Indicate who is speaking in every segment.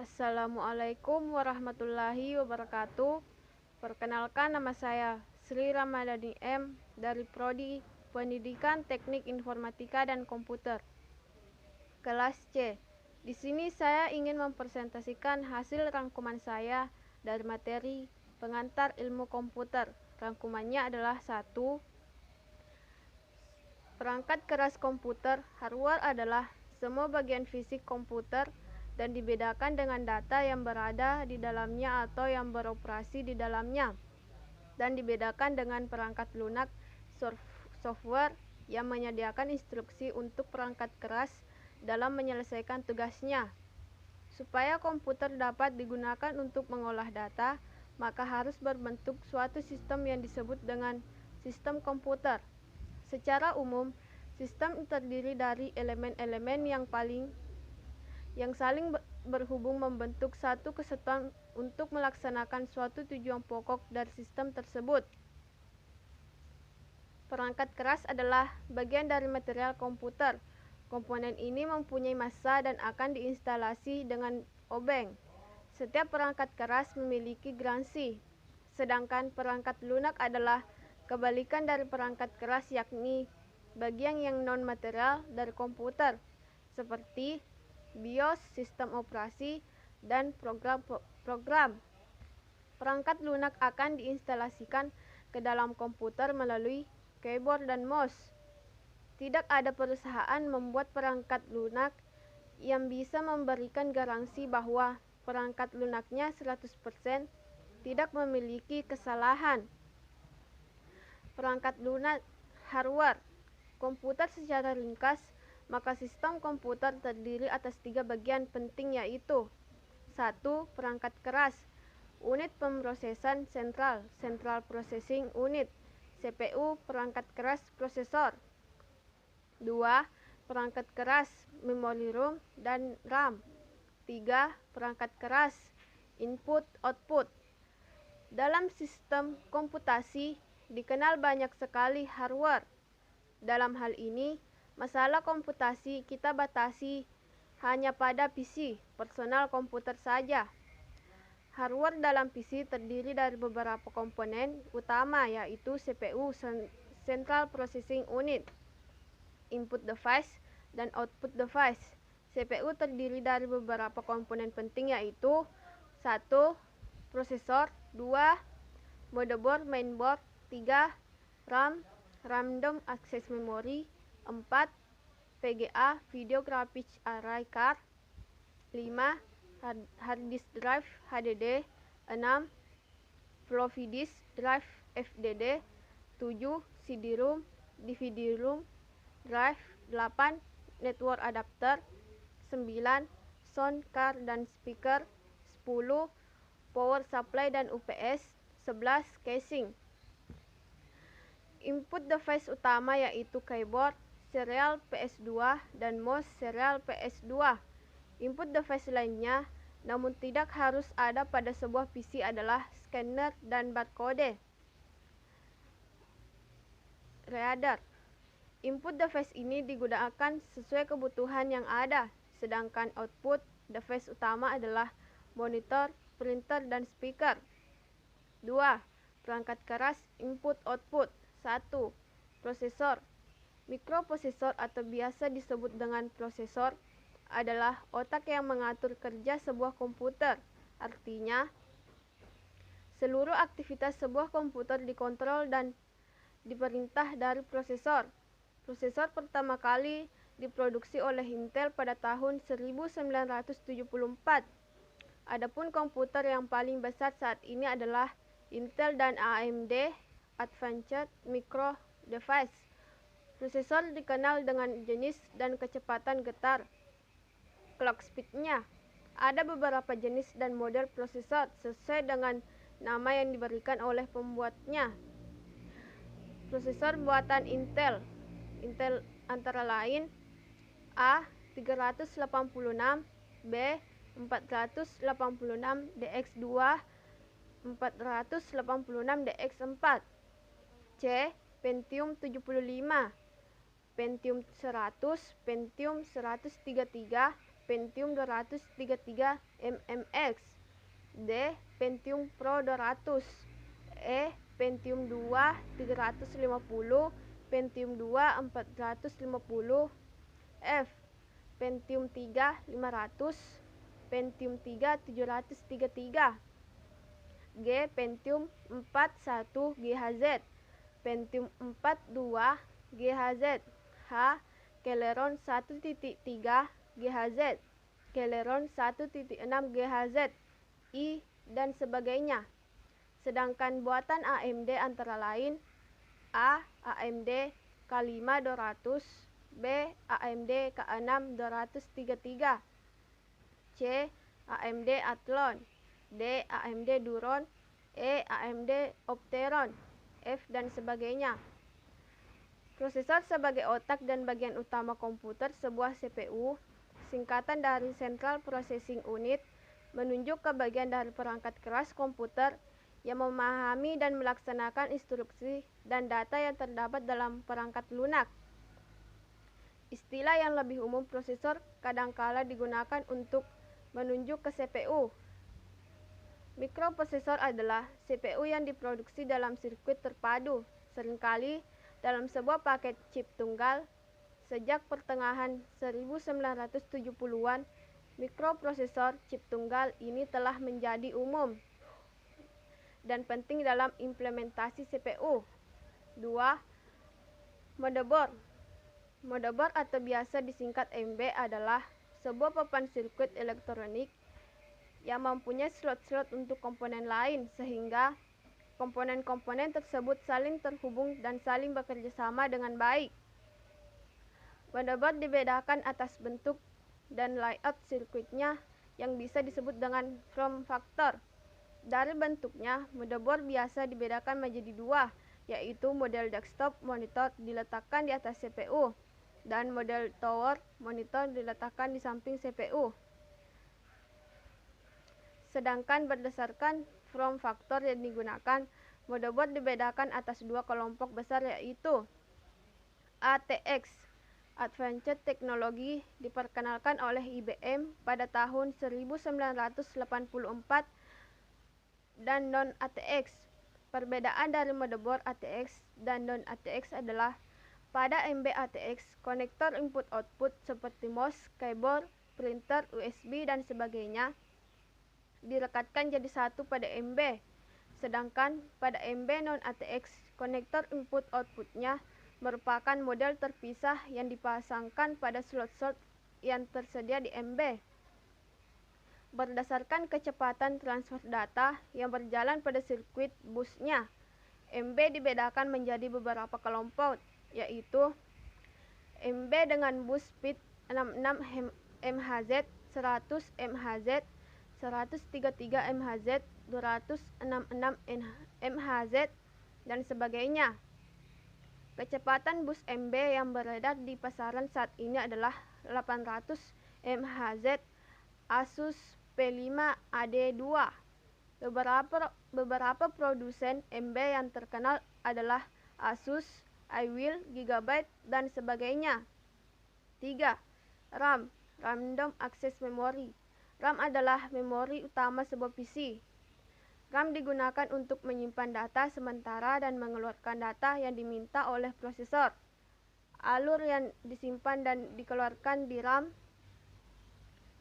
Speaker 1: Assalamualaikum warahmatullahi wabarakatuh. Perkenalkan, nama saya Sri Ramadhani M. dari Prodi Pendidikan Teknik Informatika dan Komputer, kelas C. Di sini saya ingin mempresentasikan hasil rangkuman saya dari materi pengantar ilmu komputer. Rangkumannya adalah 1. Perangkat keras komputer. Hardware adalah semua bagian fisik komputer dan dibedakan dengan data yang berada di dalamnya atau yang beroperasi di dalamnya, dan dibedakan dengan perangkat lunak, software yang menyediakan instruksi untuk perangkat keras dalam menyelesaikan tugasnya. Supaya komputer dapat digunakan untuk mengolah data, maka harus berbentuk suatu sistem yang disebut dengan sistem komputer. Secara umum, sistem terdiri dari elemen-elemen yang saling berhubung membentuk satu kesatuan untuk melaksanakan suatu tujuan pokok dari sistem tersebut. Perangkat keras adalah bagian dari material komputer. Komponen ini mempunyai massa dan akan diinstalasi dengan obeng. Setiap perangkat keras memiliki garansi, sedangkan perangkat lunak adalah kebalikan dari perangkat keras, yakni bagian yang non-material dari komputer, seperti BIOS, sistem operasi, dan program. Perangkat lunak akan diinstalasikan ke dalam komputer melalui keyboard dan mouse. Tidak ada perusahaan membuat perangkat lunak yang bisa memberikan garansi bahwa perangkat lunaknya 100% tidak memiliki kesalahan. Perangkat lunak hardware komputer. Secara ringkas, maka sistem komputer terdiri atas 3 bagian penting, yaitu 1. Perangkat keras, unit pemrosesan sentral, Central Processing Unit, CPU, perangkat keras prosesor. 2. Perangkat keras, memori room dan RAM. 3. Perangkat keras, input output. Dalam sistem komputasi dikenal banyak sekali hardware. Dalam hal ini, masalah komputasi kita batasi hanya pada PC, personal komputer saja. Hardware dalam PC terdiri dari beberapa komponen utama, yaitu CPU, Central Processing Unit, input device, dan output device. CPU terdiri dari beberapa komponen penting, yaitu 1. Prosesor, 2. Motherboard mainboard, 3. RAM, Random Access Memory, 4. VGA, Video Graphics Array Card, 5. Hard disk drive HDD, 6. Floppy disk drive FDD, 7. CD-ROM, DVD-ROM drive, 8. Network adapter, 9. Sound card dan speaker, 10. Power supply dan UPS, 11. Casing. Input device utama yaitu keyboard, serial PS2, dan mouse serial PS2. Input device lainnya, namun tidak harus ada pada sebuah PC, adalah scanner dan barcode reader. Input device ini digunakan sesuai kebutuhan yang ada, sedangkan output device utama adalah monitor, printer, dan speaker. 2. Perangkat keras input-output. 1. Prosesor. Mikroprosesor atau biasa disebut dengan prosesor adalah otak yang mengatur kerja sebuah komputer. Artinya, seluruh aktivitas sebuah komputer dikontrol dan diperintah dari prosesor. Prosesor pertama kali diproduksi oleh Intel pada tahun 1974. Adapun komputer yang paling besar saat ini adalah Intel dan AMD Advanced Micro Device. Prosesor dikenal dengan jenis dan kecepatan getar clock speed-nya. Ada beberapa jenis dan model prosesor sesuai dengan nama yang diberikan oleh pembuatnya. Prosesor buatan Intel antara lain A386, B486 DX2, 486 DX4, C. Pentium 75, Pentium 100, Pentium 133, Pentium 233 MMX, D. Pentium Pro 200, E. Pentium 2 350, Pentium 2 450, F. Pentium 3 500, Pentium 3 733, G. Pentium 4 1 GHz, Pentium 4 2 GHz, H. Celeron 1.3 GHz, Celeron 1.6 GHz, I, dan sebagainya. Sedangkan buatan AMD antara lain A. AMD K5 200, B. AMD K6 233, C. AMD Athlon, D. AMD Duron, E. AMD Opteron, F, dan sebagainya. Prosesor sebagai otak dan bagian utama komputer sebuah CPU, singkatan dari Central Processing Unit, menunjuk ke bagian dari perangkat keras komputer yang memahami dan melaksanakan instruksi dan data yang terdapat dalam perangkat lunak. Istilah yang lebih umum prosesor kadangkala digunakan untuk menunjuk ke CPU. Mikroprosesor adalah CPU yang diproduksi dalam sirkuit terpadu, seringkali dalam sebuah paket chip tunggal. Sejak pertengahan 1970-an, mikroprosesor chip tunggal ini telah menjadi umum dan penting dalam implementasi CPU. 2. Motherboard. Motherboard atau biasa disingkat MB adalah sebuah papan sirkuit elektronik yang mempunyai slot-slot untuk komponen lain, sehingga komponen-komponen tersebut saling terhubung dan saling bekerja sama dengan baik. Motherboard dibedakan atas bentuk dan layout sirkuitnya yang bisa disebut dengan form factor. Dari bentuknya, motherboard biasa dibedakan menjadi dua, yaitu model desktop monitor diletakkan di atas CPU dan model tower monitor diletakkan di samping CPU. Sedangkan berdasarkan form factor yang digunakan, motherboard dibedakan atas dua kelompok besar, yaitu ATX, Advanced Technology, diperkenalkan oleh IBM pada tahun 1984, dan non-ATX. Perbedaan dari motherboard ATX dan non-ATX adalah pada MB ATX, konektor input-output seperti mouse, keyboard, printer, USB, dan sebagainya direkatkan jadi satu pada MB. Sedangkan pada MB non-ATX, konektor input-outputnya merupakan model terpisah yang dipasangkan pada slot-slot yang tersedia di MB. Berdasarkan kecepatan transfer data yang berjalan pada sirkuit busnya, MB dibedakan menjadi beberapa kelompok, yaitu MB dengan bus speed 66 MHz, 100 MHz, 133 MHz, 266 MHz, dan sebagainya. Kecepatan bus MB yang beredar di pasaran saat ini adalah 800 MHz Asus P5AD2. Beberapa produsen MB yang terkenal adalah Asus, iWill, Gigabyte, dan sebagainya. 3. RAM, Random Access Memory. RAM adalah memori utama sebuah PC. RAM digunakan untuk menyimpan data sementara dan mengeluarkan data yang diminta oleh prosesor. Alur yang disimpan dan dikeluarkan di RAM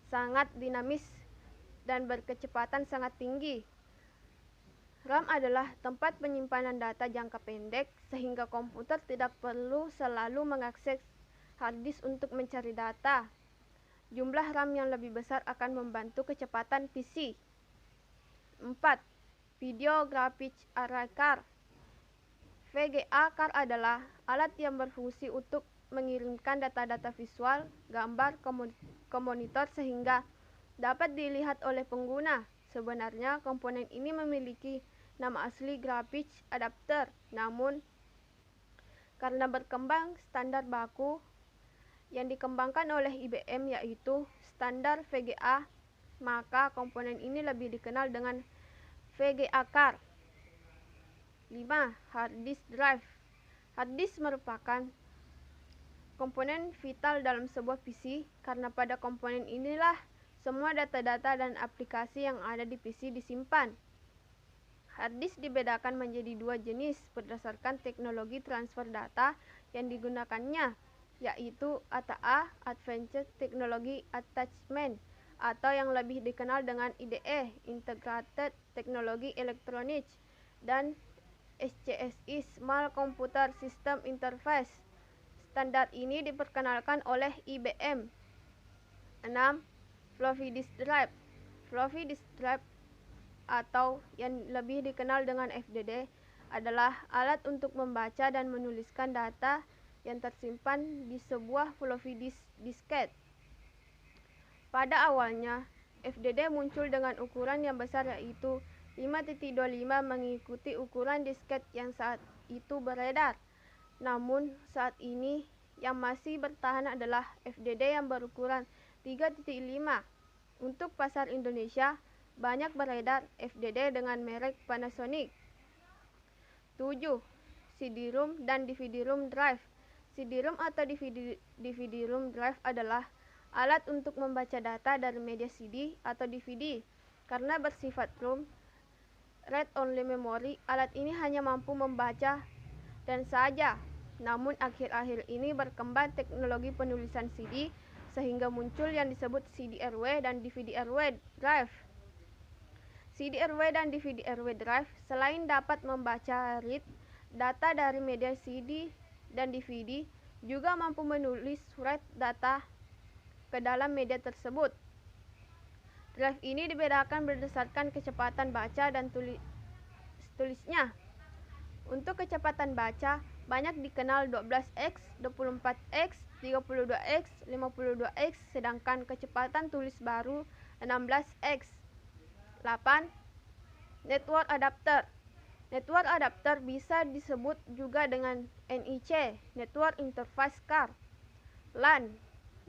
Speaker 1: sangat dinamis dan berkecepatan sangat tinggi. RAM adalah tempat penyimpanan data jangka pendek, sehingga komputer tidak perlu selalu mengakses harddisk untuk mencari data. Jumlah RAM yang lebih besar akan membantu kecepatan PC. 4. Video Graphics Array Card. VGA card adalah alat yang berfungsi untuk mengirimkan data-data visual, gambar ke monitor sehingga dapat dilihat oleh pengguna. Sebenarnya komponen ini memiliki nama asli graphics adapter, namun karena berkembang standar baku yang dikembangkan oleh IBM, yaitu standar VGA, maka komponen ini lebih dikenal dengan VGA card. 5. Hard disk drive. Hard disk merupakan komponen vital dalam sebuah PC karena pada komponen inilah semua data-data dan aplikasi yang ada di PC disimpan. Hard disk dibedakan menjadi dua jenis berdasarkan teknologi transfer data yang digunakannya, yaitu ATA (Advanced Technology Attachment) atau yang lebih dikenal dengan IDE (Integrated Technology Electronics) dan SCSI (Small Computer System Interface). Standar ini diperkenalkan oleh IBM. 6. Floppy disk drive. Floppy disk drive atau yang lebih dikenal dengan FDD adalah alat untuk membaca dan menuliskan data yang tersimpan di sebuah floppy disk disket. Pada awalnya, FDD muncul dengan ukuran yang besar yaitu 5.25 mengikuti ukuran disket yang saat itu beredar. Namun, saat ini yang masih bertahan adalah FDD yang berukuran 3.5. Untuk pasar Indonesia, banyak beredar FDD dengan merek Panasonic. 7. CD-ROM dan DVD-ROM drive. CD-ROM atau DVD-ROM drive adalah alat untuk membaca data dari media CD atau DVD. Karena bersifat ROM, read-only memory, alat ini hanya mampu membaca dan saja. Namun akhir-akhir ini berkembang teknologi penulisan CD sehingga muncul yang disebut CD-RW dan DVD-RW drive. CD-RW dan DVD-RW drive selain dapat membaca read data dari media CD dan DVD, juga mampu menulis write data ke dalam media tersebut. Drive ini dibedakan berdasarkan kecepatan baca dan tulisnya. Untuk kecepatan baca, banyak dikenal 12x, 24x, 32x, 52x, sedangkan kecepatan tulis baru 16x. 8. Network adapter. Network adapter bisa disebut juga dengan NIC, Network Interface Card, LAN,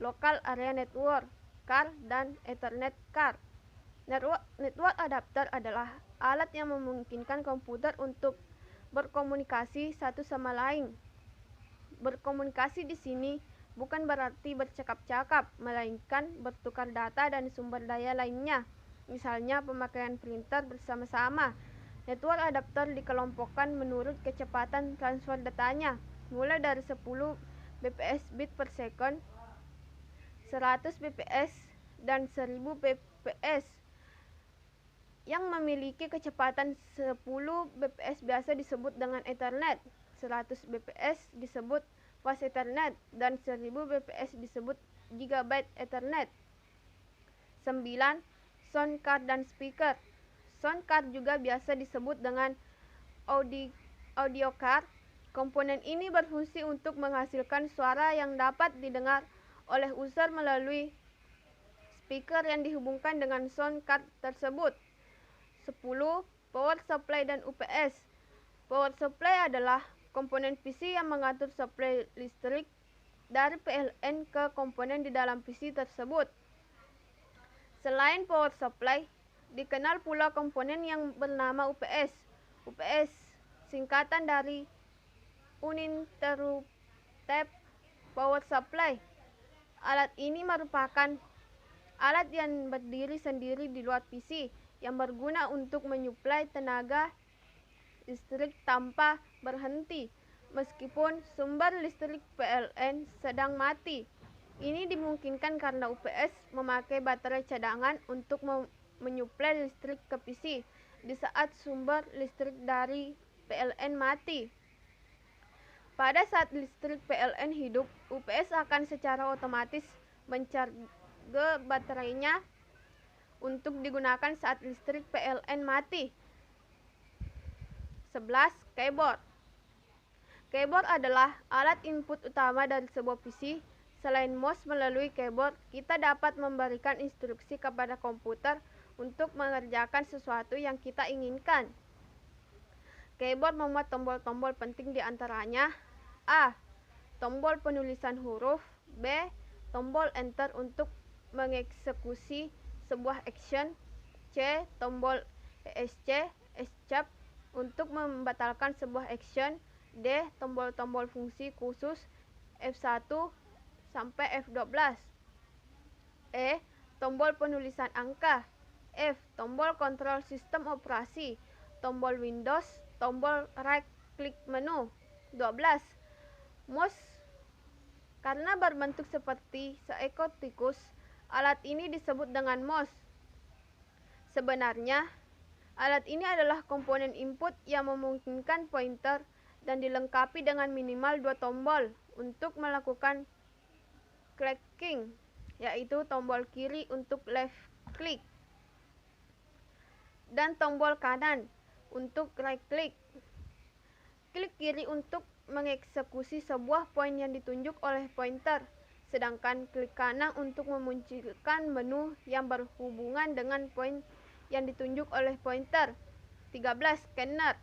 Speaker 1: Local Area Network Card, dan Ethernet Card. Network adapter adalah alat yang memungkinkan komputer untuk berkomunikasi satu sama lain. Berkomunikasi di sini bukan berarti bercakap-cakap, melainkan bertukar data dan sumber daya lainnya. Misalnya pemakaian printer bersama-sama. Network adapter dikelompokkan menurut kecepatan transfer datanya, mulai dari 10 bps bit per second, 100 bps, dan 1000 bps. Yang memiliki kecepatan 10 bps biasa disebut dengan Ethernet, 100 bps disebut Fast Ethernet, dan 1000 bps disebut Gigabit Ethernet. 9. Sound card dan speaker. Sound card juga biasa disebut dengan audio card. Komponen ini berfungsi untuk menghasilkan suara yang dapat didengar oleh user melalui speaker yang dihubungkan dengan sound card tersebut. 10. Power supply dan UPS. Power supply adalah komponen PC yang mengatur suplai listrik dari PLN ke komponen di dalam PC tersebut. Selain power supply, dikenal pula komponen yang bernama UPS. UPS singkatan dari Uninterrupted Power Supply. Alat ini merupakan alat yang berdiri sendiri di luar PC yang berguna untuk menyuplai tenaga listrik tanpa berhenti meskipun sumber listrik PLN sedang mati. Ini dimungkinkan karena UPS memakai baterai cadangan untuk menyuplai listrik ke PC di saat sumber listrik dari PLN mati. Pada saat listrik PLN hidup, UPS akan secara otomatis mencharge baterainya untuk digunakan saat listrik PLN mati. 11. Keyboard. Keyboard adalah alat input utama dari sebuah PC. Selain mouse, melalui keyboard kita dapat memberikan instruksi kepada komputer untuk mengerjakan sesuatu yang kita inginkan. Keyboard memuat tombol-tombol penting di antaranya: A. Tombol penulisan huruf. B. Tombol enter untuk mengeksekusi sebuah action. C. Tombol escape untuk membatalkan sebuah action. D. Tombol-tombol fungsi khusus F1, sampai F12. E. Tombol penulisan angka. F. Tombol kontrol sistem operasi. Tombol Windows. Tombol right klik menu. 12. Mouse. Karena berbentuk seperti seekor tikus, alat ini disebut dengan mouse. Sebenarnya, alat ini adalah komponen input yang memungkinkan pointer dan dilengkapi dengan minimal 2 tombol untuk melakukan clicking, yaitu tombol kiri untuk left click dan tombol kanan untuk right click. Klik kiri untuk mengeksekusi sebuah poin yang ditunjuk oleh pointer, sedangkan klik kanan untuk memunculkan menu yang berhubungan dengan poin yang ditunjuk oleh pointer. 13. Scanner.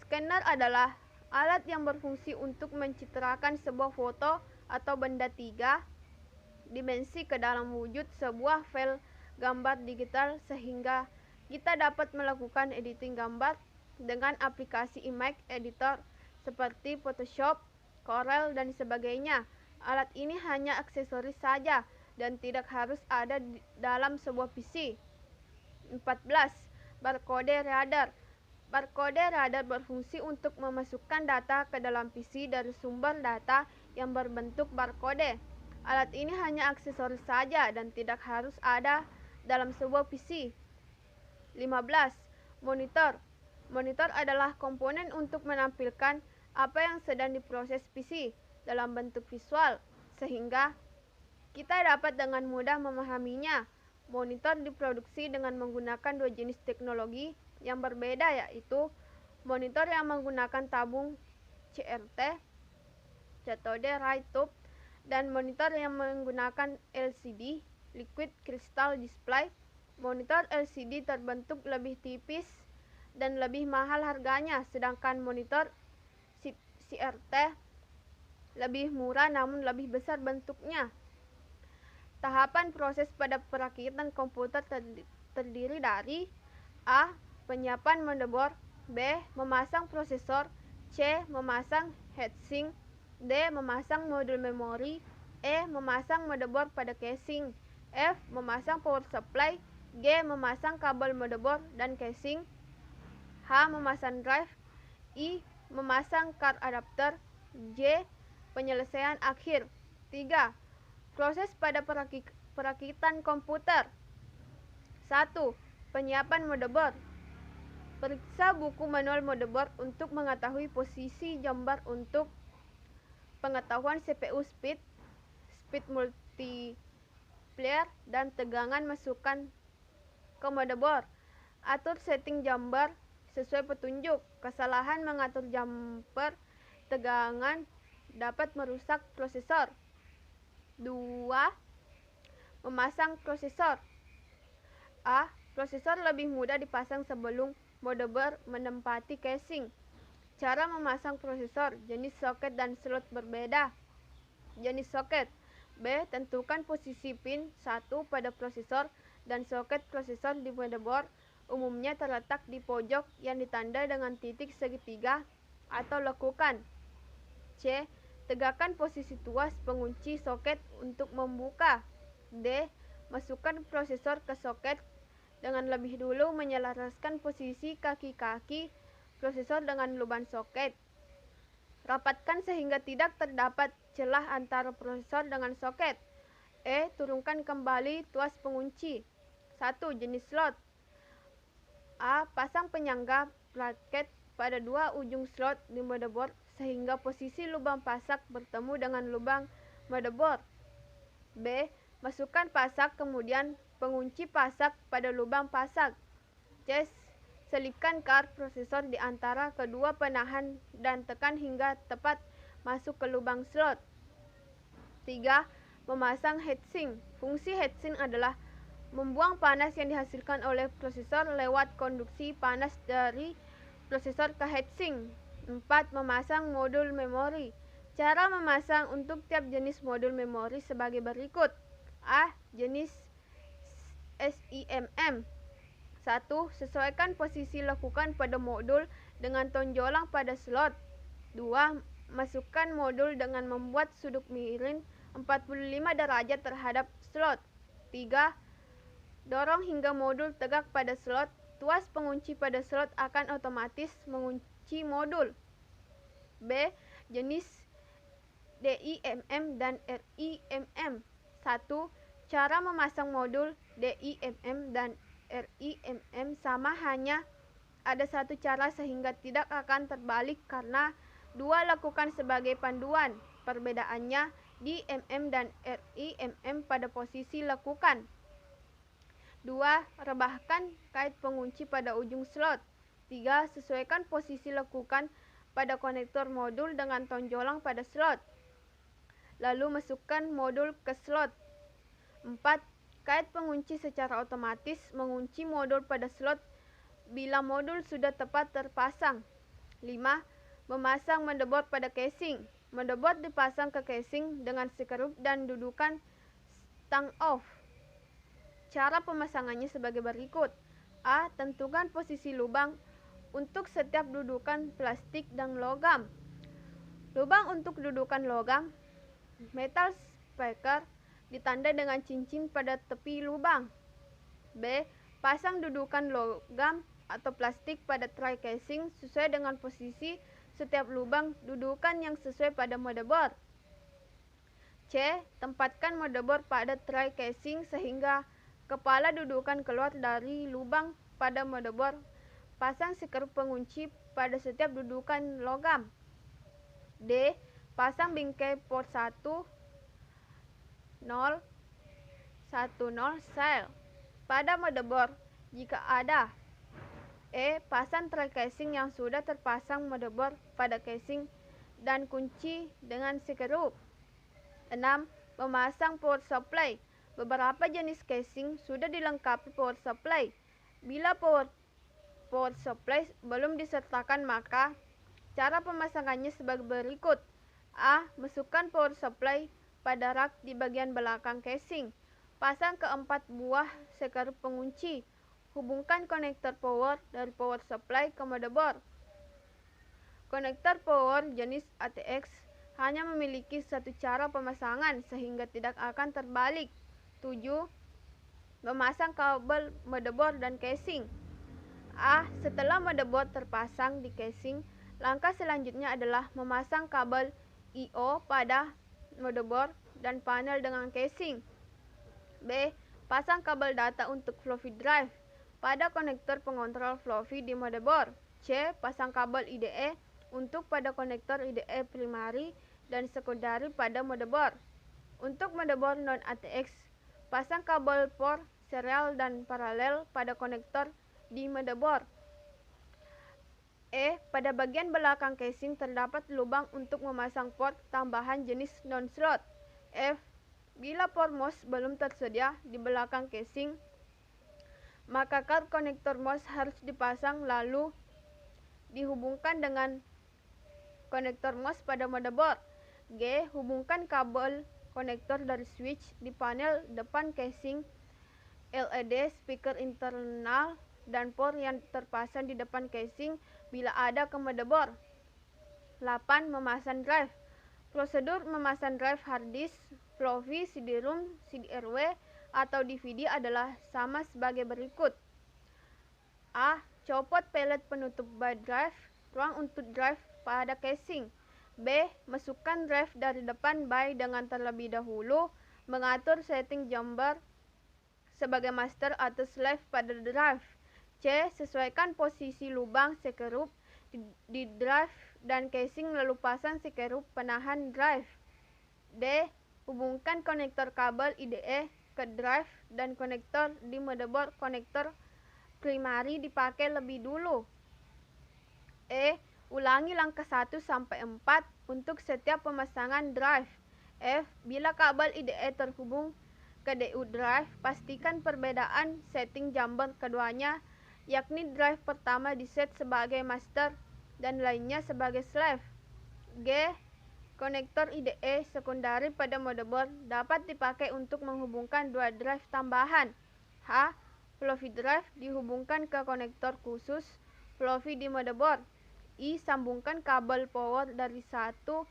Speaker 1: Scanner adalah alat yang berfungsi untuk mencitrakan sebuah foto atau benda 3 dimensi ke dalam wujud sebuah file gambar digital sehingga kita dapat melakukan editing gambar dengan aplikasi image editor seperti Photoshop, Corel, dan sebagainya. Alat ini hanya aksesoris saja dan tidak harus ada dalam sebuah PC. 14. Barcode reader. Barcode reader berfungsi untuk memasukkan data ke dalam PC dari sumber data yang berbentuk barcode. Alat ini hanya aksesoris saja dan tidak harus ada dalam sebuah PC. 15. Monitor. Monitor adalah komponen untuk menampilkan apa yang sedang diproses PC dalam bentuk visual, sehingga kita dapat dengan mudah memahaminya. Monitor diproduksi dengan menggunakan 2 jenis teknologi yang berbeda, yaitu monitor yang menggunakan tabung CRT (Cathode Ray Tube) dan monitor yang menggunakan LCD (Liquid Crystal Display). Monitor LCD terbentuk lebih tipis dan lebih mahal harganya, sedangkan monitor CRT lebih murah namun lebih besar bentuknya. Tahapan proses pada perakitan komputer terdiri dari A. Penyiapan motherboard, B. Memasang prosesor, C. Memasang heatsink, D. Memasang modul memori, E. Memasang motherboard pada casing, F. Memasang power supply, G. Memasang kabel motherboard dan casing, H. Memasang drive, I. Memasang card adapter, J. Penyelesaian akhir. 3. Proses pada perakitan komputer. 1. Penyiapan motherboard. Periksa buku manual motherboard untuk mengetahui posisi jambar untuk pengetahuan CPU speed multiplier, dan tegangan masukan ke motherboard. Atur setting jambar sesuai petunjuk. Kesalahan mengatur jambar tegangan dapat merusak prosesor. 2. Memasang prosesor. A. Prosesor lebih mudah dipasang sebelum motherboard menempati casing. Cara memasang prosesor, jenis soket dan slot berbeda. Jenis soket. B. Tentukan posisi pin 1 pada prosesor dan soket prosesor di motherboard umumnya terletak di pojok yang ditandai dengan titik segitiga atau lekukan. C. Tegakkan posisi tuas pengunci soket untuk membuka. D. Masukkan prosesor ke soket dengan lebih dulu menyelaraskan posisi kaki-kaki prosesor dengan lubang soket. Rapatkan sehingga tidak terdapat celah antara prosesor dengan soket. E. Turunkan kembali tuas pengunci. 1. Jenis slot. A. Pasang penyangga bracket pada 2 ujung slot di motherboard sehingga posisi lubang pasak bertemu dengan lubang motherboard. B. Masukkan pasak kemudian pengunci pasak pada lubang pasak. C. Selipkan card prosesor di antara kedua penahan dan tekan hingga tepat masuk ke lubang slot. 3. Memasang heatsink. Fungsi heatsink adalah membuang panas yang dihasilkan oleh prosesor lewat konduksi panas dari prosesor ke heatsink. 4. Memasang modul memori. Cara memasang untuk tiap jenis modul memori sebagai berikut. A. Jenis SIMM. 1. Sesuaikan posisi lekukan pada modul dengan tonjolan pada slot. 2. Masukkan modul dengan membuat sudut miring 45 derajat terhadap slot. 3. Dorong hingga modul tegak pada slot. Tuas pengunci pada slot akan otomatis mengunci modul. B. Jenis DIMM dan RIMM. 1. Cara memasang modul DIMM dan RIMM sama, hanya ada satu cara sehingga tidak akan terbalik karena dua lakukan sebagai panduan. Perbedaannya DIMM dan RIMM pada posisi lakukan. 2. Rebahkan kait pengunci pada ujung slot. 3. Sesuaikan posisi lakukan pada konektor modul dengan tonjolang pada slot. Lalu masukkan modul ke slot. 4. Kait pengunci secara otomatis mengunci modul pada slot bila modul sudah tepat terpasang. 5. Memasang motherboard pada casing. Motherboard dipasang ke casing dengan skrup dan dudukan stang off. Cara pemasangannya sebagai berikut. A. Tentukan posisi lubang untuk setiap dudukan plastik dan logam. Lubang untuk dudukan logam metal speaker ditandai dengan cincin pada tepi lubang. B. Pasang dudukan logam atau plastik pada tray casing sesuai dengan posisi setiap lubang dudukan yang sesuai pada motherboard. C. Tempatkan motherboard pada tray casing sehingga kepala dudukan keluar dari lubang pada motherboard. Pasang skrup pengunci pada setiap dudukan logam. D. Pasang bingkai port 1, 0, 10 sel pada motherboard jika ada. E. Pasang tray casing yang sudah terpasang motherboard pada casing dan kunci dengan skrup. 6. Memasang power supply. Beberapa jenis casing sudah dilengkapi power supply. Bila power supply belum disertakan, maka cara pemasangannya sebagai berikut. A. Masukkan power supply pada rak di bagian belakang casing. Pasang ke 4 buah skrup pengunci. Hubungkan konektor power dari power supply ke motherboard. Konektor power jenis ATX hanya memiliki satu cara pemasangan sehingga tidak akan terbalik. 7. Memasang kabel motherboard dan casing. A. Setelah motherboard terpasang di casing, langkah selanjutnya adalah memasang kabel I/O pada motherboard dan panel dengan casing. B. Pasang kabel data untuk floppy drive pada konektor pengontrol floppy di motherboard. C. Pasang kabel IDE untuk pada konektor IDE primary dan sekundari pada motherboard. Untuk motherboard non-ATX, pasang kabel port serial dan paralel pada konektor di motherboard. E. Pada bagian belakang casing terdapat lubang untuk memasang port tambahan jenis non-slot. F. Bila port MOS belum tersedia di belakang casing, maka kart konektor MOS harus dipasang lalu dihubungkan dengan konektor MOS pada motherboard. G. Hubungkan kabel konektor dari switch di panel depan casing, LED, speaker internal, dan port yang terpasang di depan casing bila ada ke motherboard. 8. Memasang drive. Prosedur memasang drive hard disk, floppy, CD-ROM, CD-RW, atau DVD adalah sama sebagai berikut. A. Copot pelet penutup by drive, ruang untuk drive pada casing. B. Masukkan drive dari depan by dengan terlebih dahulu mengatur setting jumper sebagai master atau slave pada drive. C. Sesuaikan posisi lubang skrup di drive dan casing lalu pasang skrup penahan drive. D. Hubungkan konektor kabel IDE ke drive dan konektor di motherboard konektor primary dipakai lebih dulu. E. Ulangi langkah 1 sampai 4 untuk setiap pemasangan drive. F. Bila kabel IDE terhubung ke DU drive, pastikan perbedaan setting jumper keduanya, yakni drive pertama diset sebagai master dan lainnya sebagai slave. G. Konektor IDE sekundari pada motherboard dapat dipakai untuk menghubungkan dua drive tambahan. H. Floppy drive dihubungkan ke konektor khusus floppy di motherboard. I. Sambungkan kabel power dari satu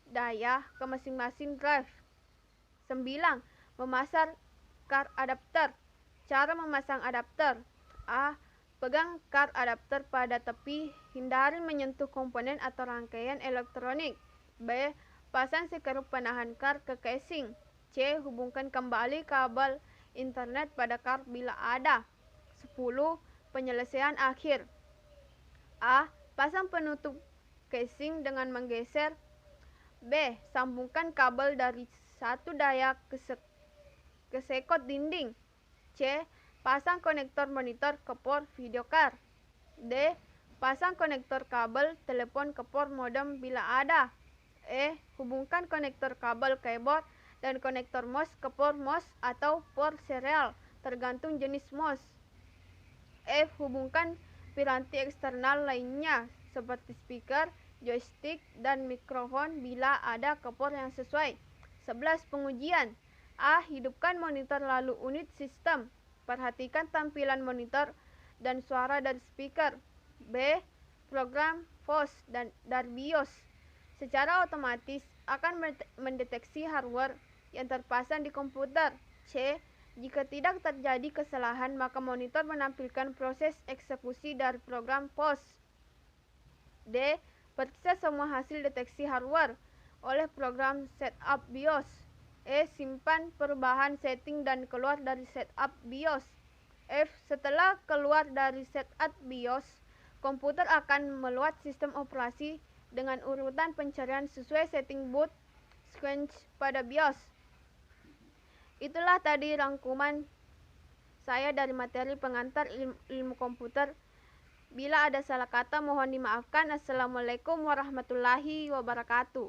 Speaker 1: daya ke masing-masing drive. 9. Memasang card adapter. Cara memasang adapter. A. Pegang card adapter pada tepi, hindari menyentuh komponen atau rangkaian elektronik. B. Pasang sekrup penahan card ke casing. C. Hubungkan kembali kabel internet pada card bila ada. 10. Penyelesaian akhir. A. Pasang penutup casing dengan menggeser. B. Sambungkan kabel dari satu daya ke sekot dinding. C. Pasang konektor monitor ke port video card. D. Pasang konektor kabel telepon ke port modem bila ada. E. Hubungkan konektor kabel keyboard dan konektor mouse ke port mouse atau port serial, tergantung jenis mouse. F. Hubungkan piranti eksternal lainnya seperti speaker, joystick, dan mikrofon bila ada ke port yang sesuai. 11. Pengujian. A. Hidupkan monitor lalu unit sistem. Perhatikan tampilan monitor dan suara dari speaker. B. Program FOS dari BIOS secara otomatis akan mendeteksi hardware yang terpasang di komputer. C. Jika tidak terjadi kesalahan, maka monitor menampilkan proses eksekusi dari program FOS. D. Periksa semua hasil deteksi hardware oleh program setup BIOS. E. Simpan perubahan setting dan keluar dari setup BIOS. F. Setelah keluar dari setup BIOS, komputer akan meluat sistem operasi dengan urutan pencarian sesuai setting boot sequence pada BIOS. Itulah tadi rangkuman saya dari materi pengantar ilmu komputer. Bila ada salah kata mohon dimaafkan. Assalamualaikum warahmatullahi wabarakatuh.